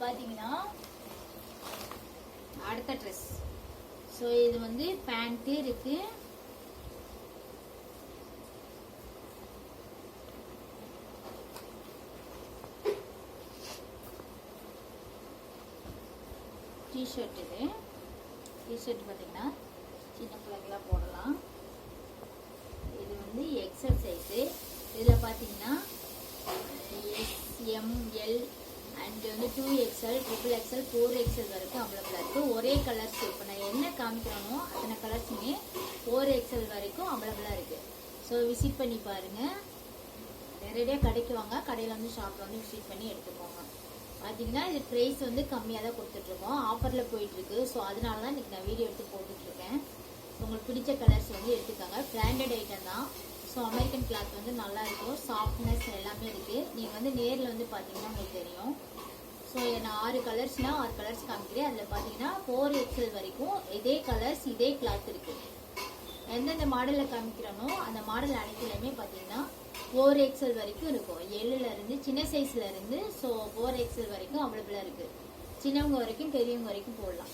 பார்த்தீங்கன்னா அடுத்த dress. So இது வந்து பேண்ட்டு இருக்கு, டிஷர்ட். இது டிஷர்ட் பார்த்தீங்கன்னா சின்ன பிள்ளைங்களாம் போடலாம். இது வந்து எக்ஸல் சைஸு. இதில் பார்த்தீங்கன்னா எஸ்எம்எல் அண்ட் வந்து 2XL, XXL, 4XL வரைக்கும் அவைலபிளாக இருக்குது. ஒரே கலர்ஸ். இப்போ நான் என்ன காமிக்கிறேனோ அத்தனை கலர்ஸுமே 4XL வரைக்கும் அவைலபிளாக இருக்குது. ஸோ விசிட் பண்ணி பாருங்கள். நேரடியாக கடைக்கு வாங்க, கடையில் வந்து ஷாப்பில் வந்து விசிட் பண்ணி எடுத்துக்கோங்க. பார்த்தீங்கன்னா இது ப்ரைஸ் வந்து கம்மியாக தான் கொடுத்துட்ருக்கோம், ஆஃபரில் போயிட்டுருக்கு. ஸோ அதனால தான் இன்றைக்கி நான் வீடியோ எடுத்து போட்டுட்ருக்கேன். உங்களுக்கு பிடிச்ச கலர்ஸ் வந்து எடுத்துக்காங்க. பிராண்டட் ஐட்டம் தான். ஸோ அமெரிக்கன் கிளாத் வந்து நல்லாயிருக்கும், சாஃப்ட்னஸ் எல்லாமே இருக்குது. நீங்கள் வந்து நேரில் வந்து பார்த்தீங்கன்னா உங்களுக்கு தெரியும். ஸோ நான் 6 கலர்ஸ்னால் 6 கலர்ஸ் காமிக்கிறேன். அதில் பார்த்தீங்கன்னா 4XL வரைக்கும் இதே கலர்ஸ் இதே கிளாத் இருக்குது. எந்தெந்த மாடலில் காமிக்கிறனோ அந்த மாடல் அனைத்துலையுமே பார்த்தீங்கன்னா 4XL வரைக்கும் இருக்கும். எல்லுலேருந்து சின்ன சைஸ்லேருந்து ஸோ 4XL வரைக்கும் அவைலபிளாக இருக்குது. சின்னவங்க வரைக்கும் பெரியவங்க வரைக்கும் போடலாம்.